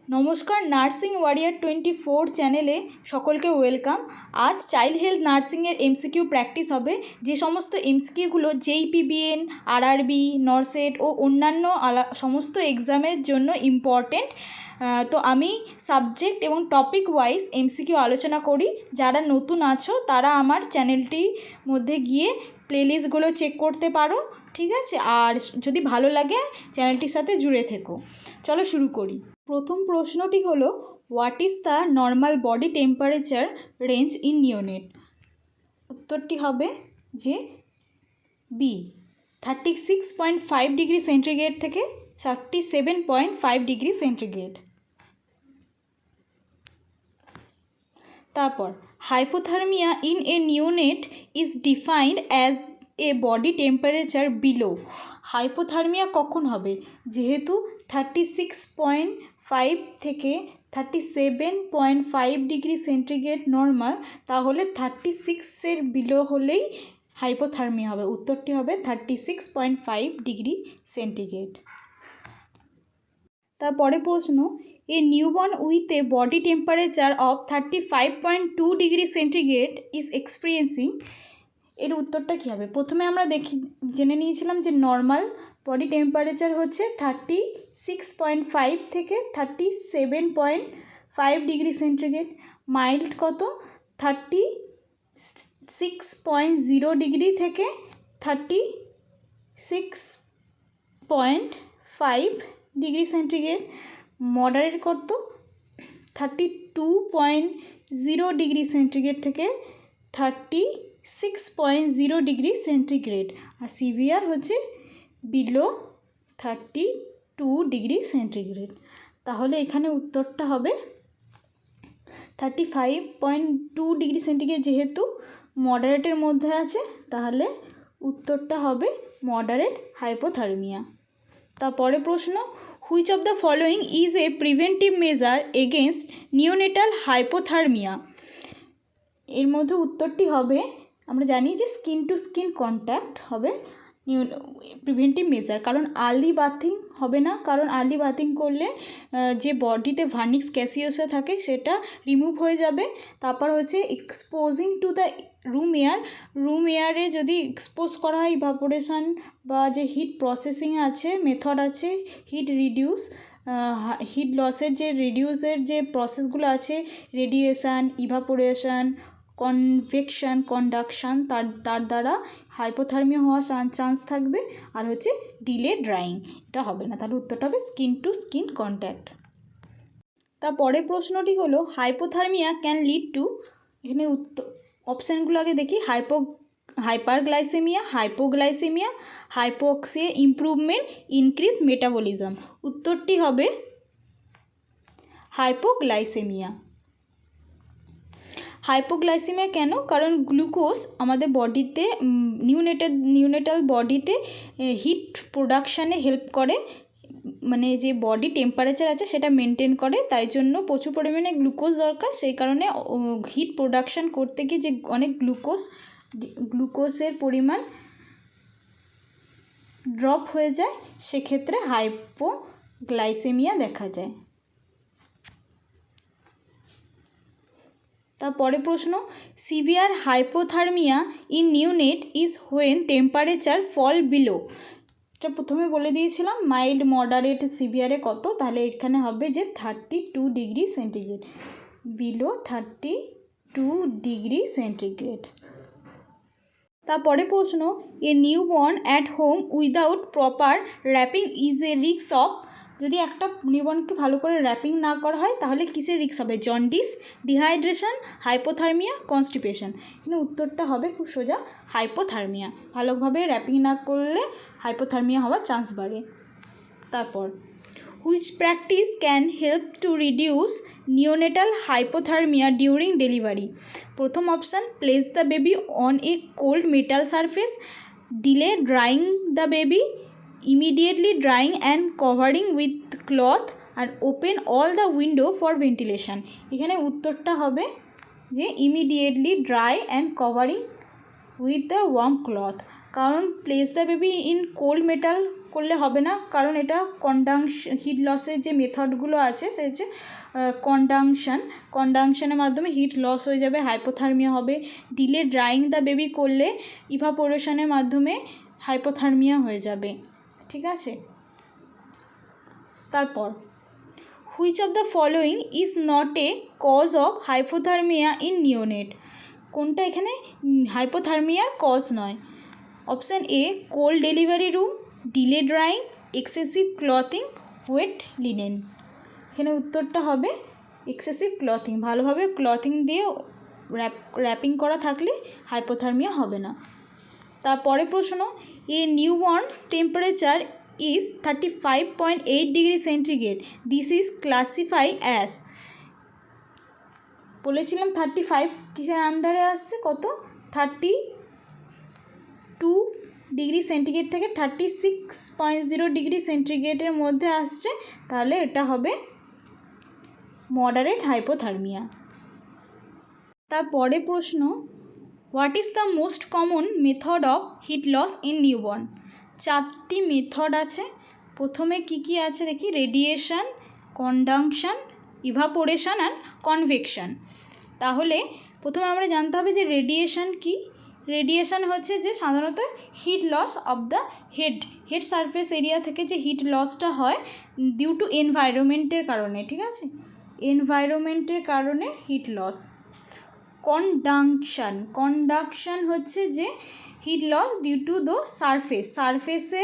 নমস্কার, nursing warrior 24 চ্যানেলে সকলকে ওয়েলকাম। আজ চাইল্ড হেলথ নার্সিংয়ের এমসিকিউ প্র্যাকটিস হবে। যে সমস্ত এমসিকিউগুলো জেইপিবিএন, আরআরবি, নরসেট ও অন্যান্য সমস্ত এক্সামের জন্য ইম্পর্টেন্ট। তো আমি সাবজেক্ট এবং টপিক ওয়াইজ এমসিকিউ আলোচনা করি। যারা নতুন আছো তারা আমার চ্যানেলটির মধ্যে গিয়ে প্লেলিস্টগুলো চেক করতে পারো, ঠিক আছে? আর যদি ভালো লাগে চ্যানেলটির সাথে জুড়ে থেকো। চলো শুরু করি। প্রথম প্রশ্নটি হলো, what is the normal body temperature range in neonate? উত্তরটি হবে যে বি, 36.5 ডিগ্রি সেন্টিগ্রেড থেকে 37.5 ডিগ্রি সেন্টিগ্রেড। তারপর hypothermia in a neonate is defined as a body temperature below. Hypothermia কখন হবে? যেহেতু 36.5 থেকে 37.5 ডিগ্রি সেন্টিগ্রেড নর্মাল, তাহলে 36-এর বিলো হলেই হাইপোথার্মিয়া হবে। উত্তরটি হবে 36.5 ডিগ্রি সেন্টিগ্রেড। তারপরে প্রশ্ন, a newborn with a body temperature of 35.2 degree centigrade is experiencing. এর উত্তরটা কী হবে? প্রথমে আমরা জেনে নিয়েছিলাম যে নর্মাল বডি টেম্পারেচার হচ্ছে 36.5 থেকে 37.5 ডিগ্রি সেন্টিগ্রেড। মাইল্ড কত? 36.0 ডিগ্রি থেকে 36.5 ডিগ্রি সেন্টিগ্রেড। মডারেট কত? 32.0 ডিগ্রি সেন্টিগ্রেড থেকে 36.0 ডিগ্রি সেন্টিগ্রেড। আর সিভিয়ার হচ্ছে বিলো 32 ডিগ্রি সেন্টিগ্রেড। তাহলে এখানে উত্তরটা হবে 35.2 ডিগ্রি সেন্টিগ্রেড। যেহেতু মডারেটের মধ্যে আছে, তাহলে উত্তরটা হবে মডারেট হাইপোথার্মিয়া। তারপরে প্রশ্ন, which of the following is a preventive measure against neonatal hypothermia? এর মধ্যে উত্তরটি হবে, আমরা জানি যে স্কিন টু স্কিন কন্ট্যাক্ট হবে প্রিভেন্টিভ মেজার। কারণ আর্লি বাথিং হবে না, কারণ আর্লি বাথিং করলে যে বডিতে ভার্নিক্স ক্যাসিওসা থাকে সেটা রিমুভ হয়ে যাবে। তারপর হচ্ছে এক্সপোজিং টু দ্য রুম এয়ারে যদি এক্সপোজ করা হয় ইভাপোরেশন বা যে হিট প্রসেসিং আছে, মেথড আছে, হিট লসের যে রিডিউসের যে প্রসেসগুলো আছে, রেডিয়েশান, ইভাপোরেশন, কনভেকশন, কন্ডাকশান, তার দ্বারা হাইপোথার্মিয়া হওয়ার চান্স থাকবে। আর হচ্ছে ডিলে ড্রাইং, এটা হবে না। তাহলে উত্তরটা হবে স্কিন টু স্কিন কন্ট্যাক্ট। তারপরের প্রশ্নটি হলো, হাইপোথার্মিয়া ক্যান লিড টু, এখানে অপশানগুলো আগে দেখি। Hyperglycaemia, hypoglycaemia, hypoxia, improvement, increase metabolism. উত্তরটি হবে হাইপোগ্লাইসেমিয়া। হাইপোগ্লাইসেমিয়া কেন? কারণ গ্লুকোজ আমাদের বডিতে নিউনেটাল বডিতে হিট প্রোডাকশানে হেল্প করে, মানে যে বডি টেম্পারেচার আছে সেটা মেনটেন করে। তাই জন্য প্রচুর পরিমাণে গ্লুকোজ দরকার। সেই কারণে হিট প্রোডাকশান করতে গিয়ে যে অনেক গ্লুকোজের পরিমাণ ড্রপ হয়ে যায়, সেক্ষেত্রে হাইপোগ্লাইসেমিয়া দেখা যায়। তারপরে প্রশ্ন, severe hypothermia in neonate is when temperature fall below. এটা প্রথমে বলে দিয়েছিলাম, মাইল্ড, মডারেট, সিভিয়ারে কত, তাহলে এখানে হবে যে 32 degree centigrade, below 32 degree centigrade. তারপরে প্রশ্ন, a newborn at home without proper wrapping is a risk of. যদি একটা নিউবর্নকে ভালো করে র্যাপিং না করা হয় তাহলে কিসের রিস্ক হবে? Jaundice, dehydration, hypothermia, constipation. কিন্তু উত্তরটা হবে খুব সোজা, হাইপোথার্মিয়া। ভালোভাবে র্যাপিং না করলে হাইপোথার্মিয়া হওয়ার চান্স বাড়ে। তারপর, which practice can help to reduce neonatal hypothermia during delivery? প্রথম option, place the baby on a cold metal surface, delay drying the baby, immediately drying and covering with cloth, আর open all the window for ventilation. এখানে উত্তরটা হবে যে immediately dry and covering with the warm cloth. কারণ place the baby in cold metal করলে হবে না, কারণ এটা হিট লসের যে মেথডগুলো আছে সে হচ্ছে কন্ডাকশনের মাধ্যমে হিট লস হয়ে যাবে, হাইপোথার্মিয়া হবে। ডিলে ড্রাইং দ্য বেবি করলে ইভাপোরেশনের মাধ্যমে হাইপোথার্মিয়া হয়ে যাবে, ঠিক আছে। তারপর which of the following is not a cause of hypothermia in neonate, কোনটা এখানে হাইপোথার্মিয়ার কজ নয়? Option A cold delivery room, delay drying, excessive clothing, wet linen. এখানে উত্তরটা হবে এক্সেসিভ ক্লথিং, ভালোভাবে ক্লথিং দিয়ে র্যাপিং করা থাকলে হাইপোথার্মিয়া হবে না। তারপরে প্রশ্ন, a newborn's temperature is 35.8 degree centigrade. This is classified as, বলেছিলাম 35 কিসের আন্ডারে আসছে, কত 32 ডিগ্রি সেন্টিগ্রেড থেকে 36.0 ডিগ্রি সেন্টিগ্রেডের মধ্যে আসছে, তাহলে এটা হবে মডারেট হাইপোথার্মিয়া। তারপরে প্রশ্ন, what is the most common method of heat loss in newborn? 4টি মেথড আছে। প্রথমে কি আছে দেখি, radiation, conduction, evaporation and convection. তাহলে প্রথমে আমরা জানতে হবে যে রেডিয়েশন কি। রেডিয়েশন হচ্ছে যে সাধারণত heat loss of the head surface area থেকে যে হিট লসটা হয় ডিউ টু এনভায়রনমেন্টের কারণে, ঠিক আছে, এনভায়রনমেন্টের কারণে হিট লস। কন্ডাকশন হচ্ছে যে heat loss due to the সারফেসে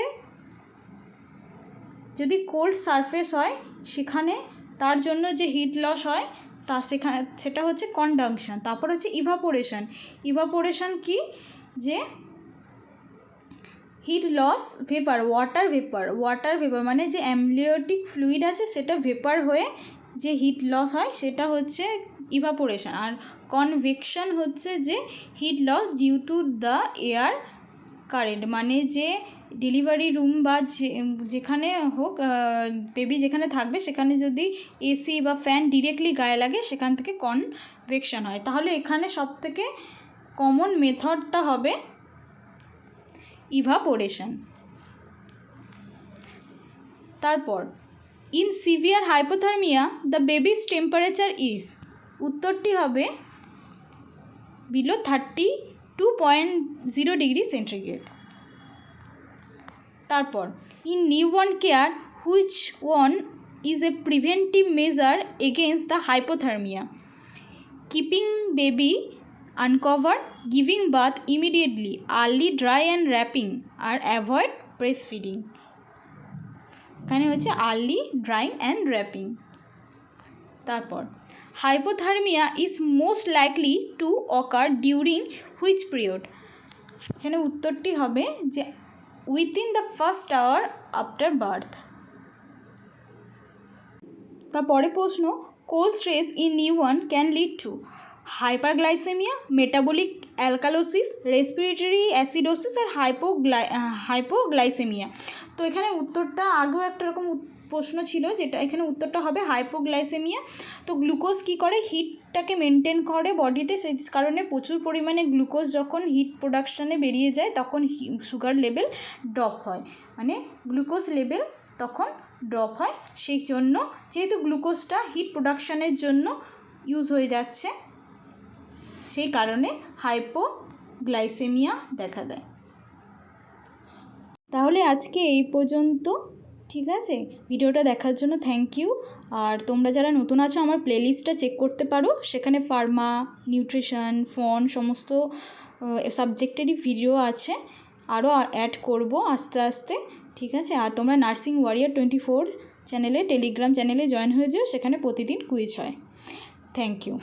যদি কোল্ড সারফেস হয় সেখানে তার জন্য যে হিট লস হয় সেটা হচ্ছে কন্ডাকশন। তারপর হচ্ছে ইভাপোরেশন কি, যে হিট লস ওয়াটার ভেপার মানে যে অ্যামনিওটিক ফ্লুইড আছে সেটা ভেপার হয়ে যে হিট লস হয় সেটা হচ্ছে ইভাপোরেশন। আর কনভেকশন হচ্ছে যে heat loss due to the air current, মানে যে ডেলিভারি রুম বা যেখানে হোক বেবি যেখানে থাকবে সেখানে যদি এসি বা ফ্যান ডিরেক্টলি গায়ে লাগে সেখান থেকে কনভেকশন হয়। তাহলে এখানে সবথেকে কমন মেথডটা হবে ইভাপোরেশন। তারপর in severe hypothermia the baby's temperature is, উত্তরটি হবে বিলো 32.0 ডিগ্রি সেন্টিগ্রেড। তারপর in newborn care which one is a preventive measure against the hypothermia? Keeping baby uncover, giving bath immediately, early dry and wrapping, or avoid breast feeding. এখানে হচ্ছে early drying and wrapping. তারপর hypothermia is most likely to occur during which period? এখানে উত্তরটি হবে যে within the first hour after birth. তারপরে প্রশ্ন, cold stress in newborn can lead to hyperglycemia, metabolic alkalosis, respiratory acidosis or hypoglycemia. তো এখানে উত্তরটা আগেও একটা রকম প্রশ্ন ছিল, যেটা এখানে উত্তরটা হবে হাইপোগ্লাইসেমিয়া। তো গ্লুকোজ কী করে, হিটটাকে মেনটেন করে বডিতে, সেই কারণে প্রচুর পরিমাণে গ্লুকোজ যখন হিট প্রোডাকশানে বেরিয়ে যায় তখন সুগার লেভেল ড্রপ হয়, মানে গ্লুকোজ লেভেল তখন ড্রপ হয়। সেই জন্য যেহেতু গ্লুকোজটা হিট প্রোডাকশানের জন্য ইউজ হয়ে যাচ্ছে সেই কারণে হাইপোগ্লাইসেমিয়া দেখা দেয়। তাহলে আজকে এই পর্যন্ত, ঠিক আছে। ভিডিওটা দেখার জন্য থ্যাংক ইউ। আর তোমরা যারা নতুন আছো আমার প্লেলিস্টটা চেক করতে পারো, সেখানে ফার্মা, নিউট্রিশন, ফন সমস্ত সাবজেক্টেরই ভিডিও আছে, আরও অ্যাড করব আস্তে আস্তে, ঠিক আছে। আর তোমরা নার্সিং ওয়ারিয়ার 24 চ্যানেলে, টেলিগ্রাম চ্যানেলে জয়েন হয়ে যাও, সেখানে প্রতিদিন কুইজ হয়। Thank you.